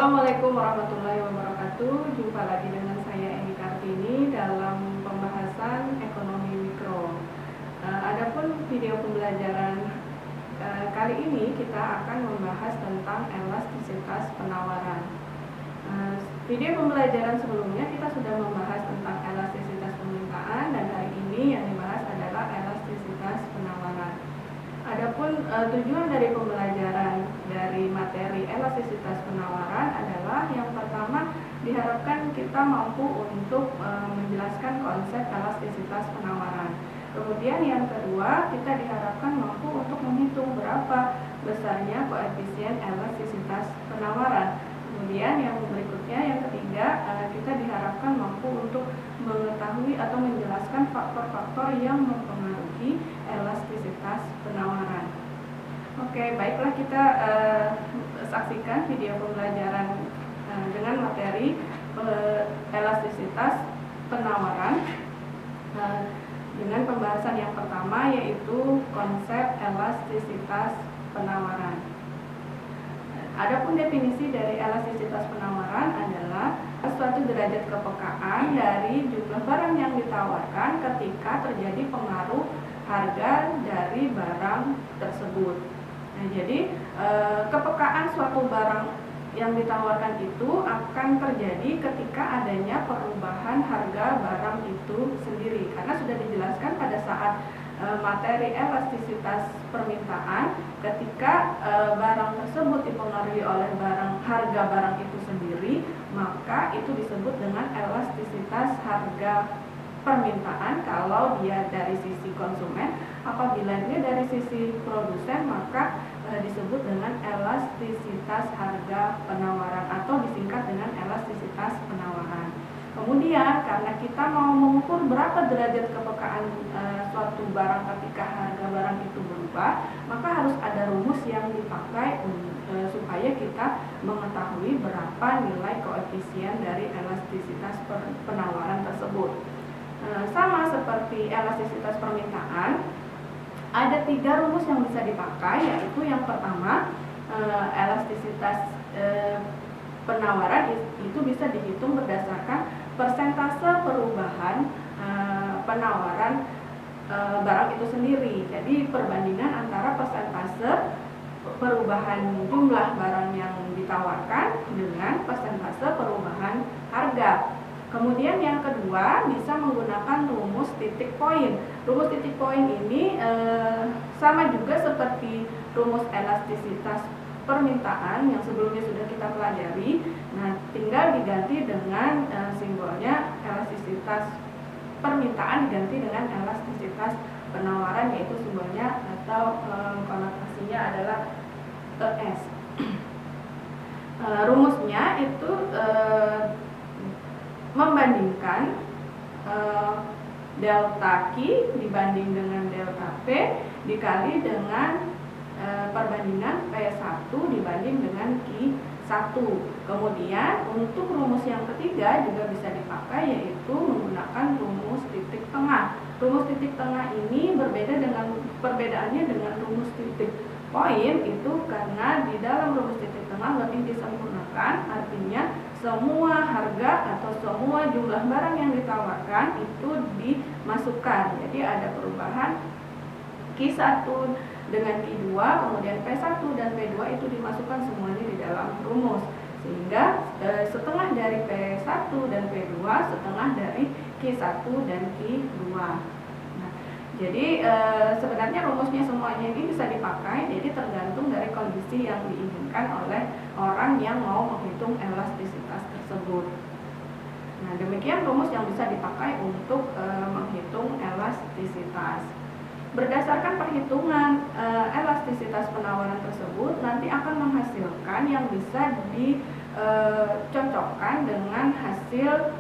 Assalamualaikum warahmatullahi wabarakatuh. Jumpa lagi dengan saya Eni Kartini dalam pembahasan ekonomi mikro. Adapun video pembelajaran kali ini kita akan membahas tentang elastisitas penawaran. Video pembelajaran sebelumnya kita sudah membahas tentang elastisitas permintaan, dan hari ini yang dibahas adalah elastisitas penawaran. Adapun tujuan dari pembelajaran dari materi elastisitas penawaran adalah yang pertama, diharapkan kita mampu untuk menjelaskan konsep elastisitas penawaran. Kemudian yang kedua, kita diharapkan mampu untuk menghitung berapa besarnya koefisien elastisitas penawaran. Kemudian yang berikutnya, yang ketiga, kita diharapkan mampu untuk mengetahui atau menjelaskan faktor-faktor yang mempengaruhi elastisitas penawaran. Oke, baiklah, kita saksikan video pembelajaran dengan materi elastisitas penawaran dengan pembahasan yang pertama, yaitu konsep elastisitas penawaran. Adapun definisi dari elastisitas penawaran adalah suatu derajat kepekaan dari jumlah barang yang ditawarkan ketika terjadi pengaruh harga dari barang tersebut. Nah, jadi kepekaan suatu barang yang ditawarkan itu akan terjadi ketika adanya perubahan harga barang itu sendiri, karena sudah dijelaskan pada saat materi elastisitas permintaan, ketika barang tersebut dipengaruhi oleh harga barang itu sendiri, maka itu disebut dengan elastisitas harga permintaan kalau dia dari sisi konsumen. Apabila dia dari sisi produsen, maka disebut dengan elastisitas harga penawaran atau disingkat dengan elastisitas penawaran. Kemudian karena kita mau mengukur berapa derajat kepekaan suatu barang ketika harga barang itu berubah, maka harus ada rumus yang dipakai supaya kita mengetahui berapa nilai koefisien dari elastisitas penawaran tersebut. Sama seperti elastisitas permintaan, ada 3 rumus yang bisa dipakai, yaitu yang pertama, elastisitas penawaran itu bisa dihitung berdasarkan persentase perubahan penawaran barang itu sendiri. Jadi perbandingan antara persentase perubahan jumlah barang yang ditawarkan dengan persentase perubahan harga. Kemudian yang kedua, bisa menggunakan rumus titik poin. Rumus titik poin ini sama juga seperti rumus elastisitas permintaan yang sebelumnya sudah kita pelajari. Nah, tinggal diganti dengan simbolnya elastisitas permintaan diganti dengan elastisitas penawaran, yaitu simbolnya atau konotasinya adalah ES. Rumusnya itu membandingkan delta Q dibanding dengan delta P dikali dengan perbandingan P1 dibanding dengan Q1. Kemudian untuk rumus yang ketiga juga bisa dipakai, yaitu menggunakan rumus titik tengah. Rumus titik tengah ini perbedaannya dengan rumus titik poin itu karena di dalam rumus titik tengah lebih disempurnakan, artinya semua harga atau semua jumlah barang yang ditawarkan itu dimasukkan. Jadi ada perubahan Q1 dengan Q2, kemudian P1 dan P2 itu dimasukkan semuanya di dalam rumus. Sehingga setengah dari P1 dan P2 setengah dari Q1 dan Q2. Nah, jadi sebenarnya rumusnya semuanya ini bisa dipakai, jadi tergantung dari kondisi yang diinginkan oleh orang yang mau menghitung elastisitas tersebut. Nah, demikian rumus yang bisa dipakai untuk menghitung elastisitas. Berdasarkan perhitungan elastisitas penawaran tersebut nanti akan menghasilkan yang bisa dicocokkan dengan hasil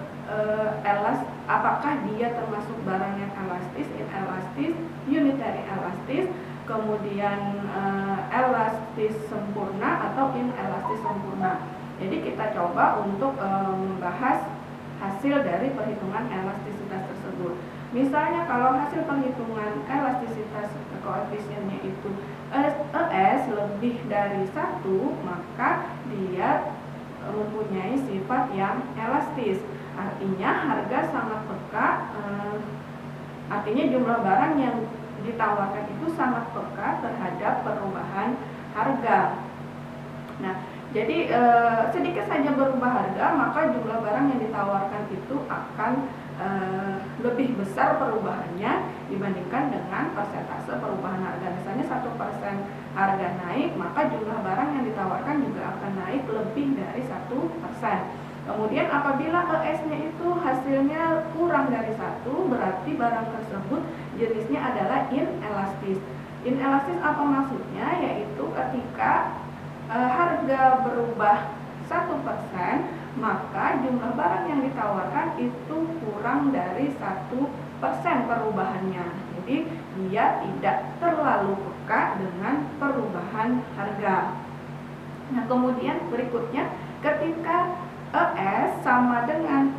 apakah dia termasuk barang yang elastis, inelastis, unitary elastis, kemudian elastis sempurna atau inelastis sempurna. Jadi kita coba untuk membahas hasil dari perhitungan elastisitas tersebut. Misalnya kalau hasil perhitungan elastisitas koefisiennya itu ES lebih dari 1, maka dia mempunyai sifat yang elastis. Artinya harga sangat peka, artinya jumlah barang yang ditawarkan itu sangat peka terhadap perubahan harga. Nah, jadi sedikit saja berubah harga, maka jumlah barang yang ditawarkan itu akan lebih besar perubahannya dibandingkan dengan persentase perubahan harga. Misalnya 1% harga naik, maka jumlah barang yang ditawarkan juga akan naik lebih dari 1%. Kemudian apabila ES-nya itu hasilnya kurang dari 1, berarti barang tersebut jenisnya adalah inelastis. Inelastis apa maksudnya? Yaitu ketika harga berubah 1%, maka jumlah barang yang ditawarkan itu kurang dari 1% perubahannya. Jadi dia tidak terlalu peka dengan perubahan harga. Nah, kemudian berikutnya, ketika ES sama dengan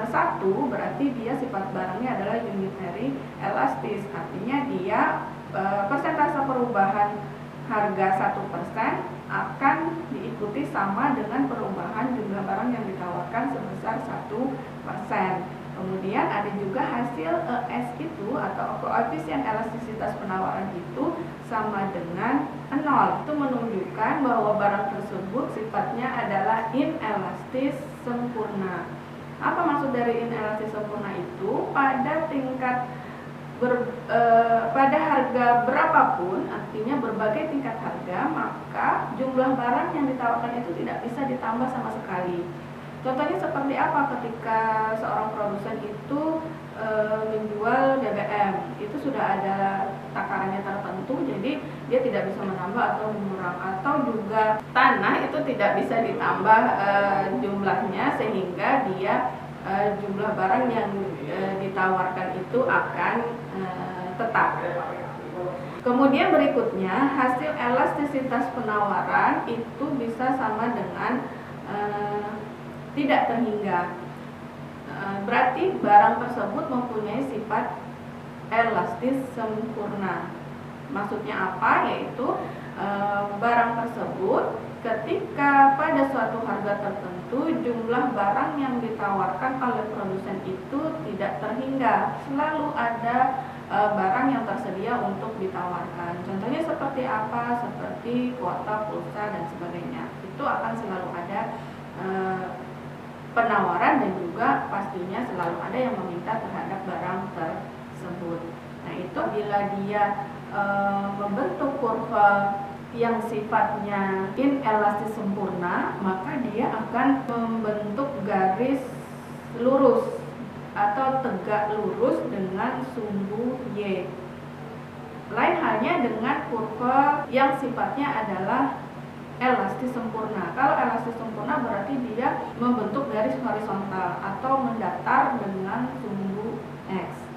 1, berarti dia sifat barangnya adalah unitary elastis. Artinya dia persentase perubahan harga 1% akan diikuti sama dengan perubahan jumlah barang yang ditawarkan sebesar 1%. Kemudian ada juga hasil ES itu atau koefisien elastisitas penawaran itu sama dengan 0. Itu menunjukkan bahwa barang tersebut sifatnya adalah inelastis sempurna. Apa maksud dari inelastis sempurna itu? Pada tingkat pada harga berapapun, artinya berbagai tingkat harga, maka jumlah barang yang ditawarkan itu tidak bisa ditambah sama sekali. Contohnya seperti apa? Ketika seorang produsen itu menjual BBM, itu sudah ada takarannya tertentu, jadi dia tidak bisa menambah atau mengurang. Atau juga tanah itu tidak bisa ditambah jumlahnya, sehingga dia jumlah barang yang ditawarkan itu akan tetap. Kemudian berikutnya, hasil elastisitas penawaran itu bisa sama dengan tidak terhingga. Berarti barang tersebut mempunyai sifat elastis sempurna. Maksudnya apa? Yaitu barang tersebut ketika pada suatu harga tertentu jumlah barang yang ditawarkan oleh produsen itu tidak terhingga. Selalu ada barang yang tersedia untuk ditawarkan. Contohnya seperti apa? Seperti kuota, pulsa, dan sebagainya. Itu akan selalu ada penawaran, dan juga pastinya selalu ada yang meminta terhadap barang tersebut. Nah, itu bila dia membentuk kurva yang sifatnya inelastis sempurna, maka dia akan membentuk garis lurus atau tegak lurus dengan sumbu Y. Lain halnya dengan kurva yang sifatnya adalah elastis sempurna. Kalau elastis sempurna berarti dia membentuk garis horizontal atau mendatar dengan sumbu X.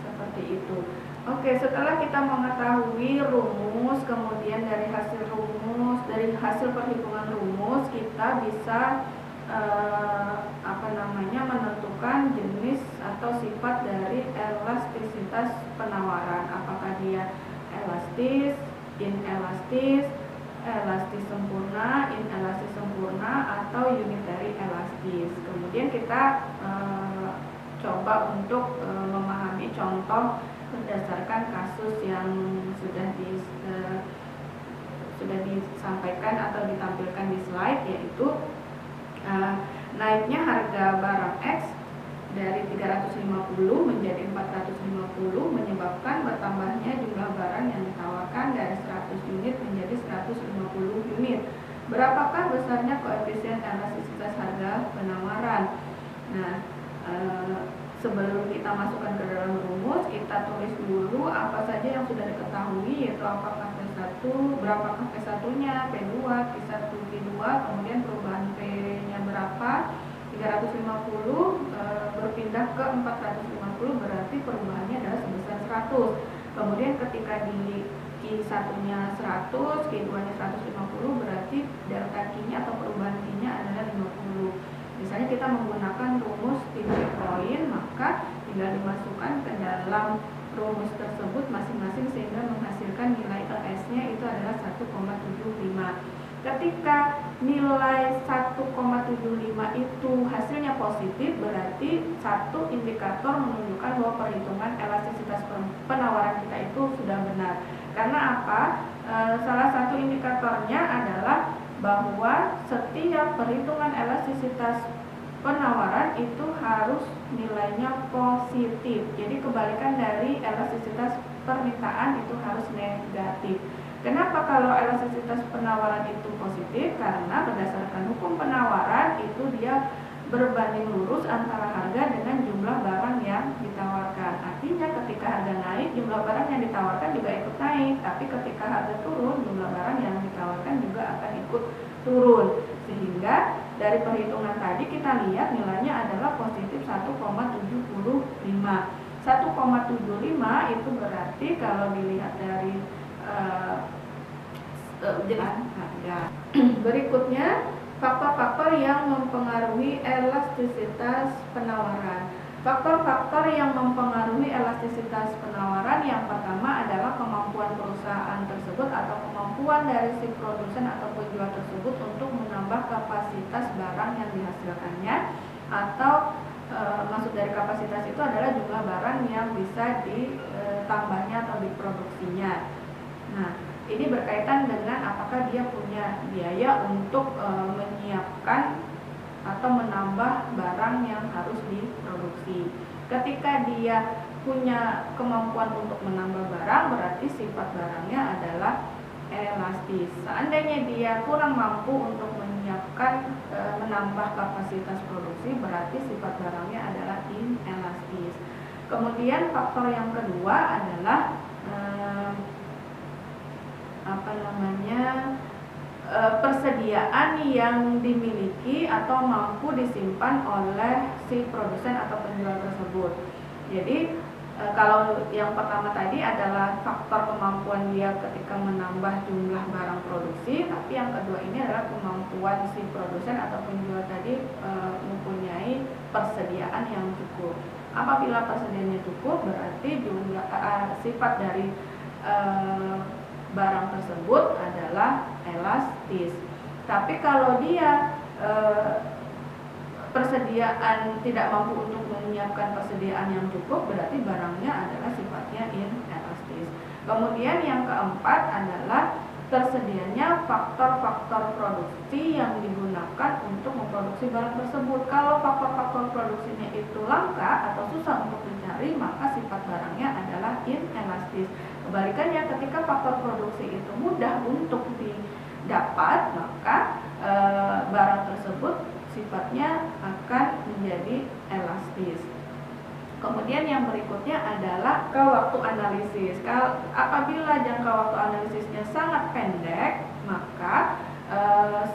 Seperti itu. Oke, setelah kita mengetahui rumus, kemudian dari hasil rumus, dari hasil perhitungan rumus, kita bisa menentukan jenis atau sifat dari elastisitas penawaran. Apakah dia elastis, inelastis, elastis sempurna, inelastis sempurna, atau unitary elastis. Kemudian kita coba untuk memahami contoh berdasarkan kasus yang sudah disampaikan atau ditampilkan di slide, yaitu naiknya harga barang X dari 350 menjadi 450 menyebabkan bertambahnya jumlah barang yang ditawarkan dari 100 unit menjadi 150 unit. Berapakah besarnya koefisien elastisitas harga penawaran? Nah, sebelum kita masukkan ke dalam rumus, kita tulis dulu apa saja yang sudah diketahui, yaitu apakah P1, berapakah P1-nya, P2, P1, P2, kemudian perubahan P-nya berapa, 350 berpindah ke 450, berarti perubahannya adalah sebesar 100. Kemudian ketika di Q1-nya 100, Q2-nya 150, berarti delta Q-nya atau perubahan Q-nya adalah 50. Misalnya kita menggunakan rumus titik poin, maka tinggal dimasukkan ke dalam rumus tersebut masing-masing sehingga menghasilkan nilai ES-nya itu adalah 1,75. Ketika nilai 1,75 itu hasilnya positif, berarti satu indikator menunjukkan bahwa perhitungan elastisitas penawaran kita itu sudah benar. Karena apa? Salah satu indikatornya adalah bahwa setiap perhitungan elastisitas penawaran itu harus nilainya positif. Jadi kebalikan dari elastisitas permintaan itu harus negatif. Kenapa kalau elastisitas penawaran itu positif? Karena berdasarkan hukum penawaran itu dia berbanding lurus antara harga dengan jumlah barang yang ditawarkan. Artinya ketika harga naik, jumlah barang yang ditawarkan juga ikut naik. Tapi ketika harga turun, jumlah barang yang ditawarkan juga akan ikut turun. Sehingga dari perhitungan tadi kita lihat nilainya adalah positif 1,75. 1,75 itu berarti kalau dilihat dari harga. Berikutnya, faktor-faktor yang mempengaruhi elastisitas penawaran. Faktor-faktor yang mempengaruhi elastisitas penawaran yang pertama adalah kemampuan perusahaan tersebut atau kemampuan dari si produsen atau penjual tersebut untuk menambah kapasitas barang yang dihasilkannya, atau maksud dari kapasitas itu adalah jumlah barang yang bisa ditambahnya atau diproduksinya. Nah, ini berkaitan dengan apakah dia punya biaya untuk menyiapkan atau menambah barang yang harus diproduksi. Ketika dia punya kemampuan untuk menambah barang, berarti sifat barangnya adalah elastis. Seandainya dia kurang mampu untuk menyiapkan menambah kapasitas produksi, berarti sifat barangnya adalah inelastis. Kemudian faktor yang kedua adalah persediaan yang dimiliki atau mampu disimpan oleh si produsen atau penjual tersebut. Jadi kalau yang pertama tadi adalah faktor kemampuan dia ketika menambah jumlah barang produksi, tapi yang kedua ini adalah kemampuan si produsen atau penjual tadi mempunyai persediaan yang cukup. Apabila persediaannya cukup, berarti jumlah sifat dari barang tersebut adalah elastis. Tapi kalau dia persediaan tidak mampu untuk menyiapkan persediaan yang cukup, berarti barangnya adalah sifatnya inelastis. Kemudian yang keempat adalah tersedianya faktor-faktor produksi yang digunakan untuk memproduksi barang tersebut. Kalau faktor-faktor produksinya itu langka atau susah untuk dicari, maka sifat barangnya adalah inelastis. Kebalikannya, ketika faktor produksi itu mudah untuk didapat, maka barang tersebut sifatnya akan menjadi elastis. Kemudian yang berikutnya adalah jangka waktu analisis. Apabila jangka waktu analisisnya sangat pendek, maka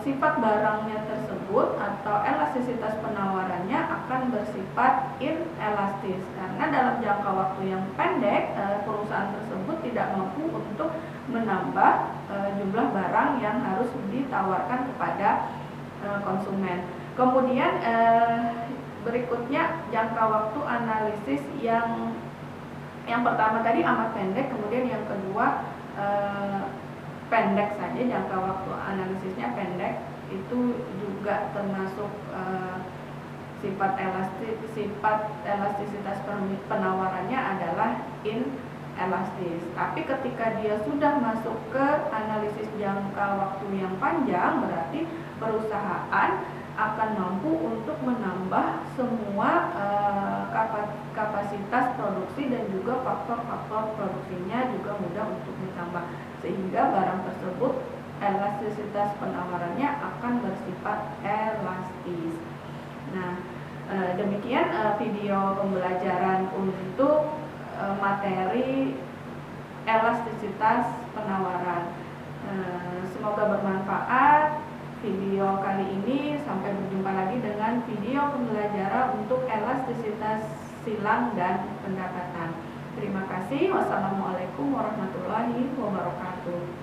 sifat barangnya tersebut atau elastisitas penawarannya akan bersifat inelastis. Karena dalam jangka waktu yang pendek, perusahaan tersebut tidak mampu untuk menambah jumlah barang yang harus ditawarkan kepada konsumen. Kemudian berikutnya jangka waktu analisis yang pertama tadi amat pendek, kemudian yang kedua pendek saja, jangka waktu analisisnya pendek, itu juga termasuk sifat elastisitas penawarannya adalah inelastis. Tapi ketika dia sudah masuk ke analisis jangka waktu yang panjang, berarti perusahaan akan mampu untuk menambah semua kapasitas produksi dan juga faktor-faktor produksinya juga mudah untuk ditambah, sehingga barang tersebut elastisitas penawarannya akan bersifat elastis. Nah, demikian video pembelajaran untuk materi elastisitas penawaran. Semoga bermanfaat video kali ini. Sampai berjumpa lagi dengan video pembelajaran untuk elastisitas silang dan pendapatan. Terima kasih. Wassalamualaikum warahmatullahi wabarakatuh.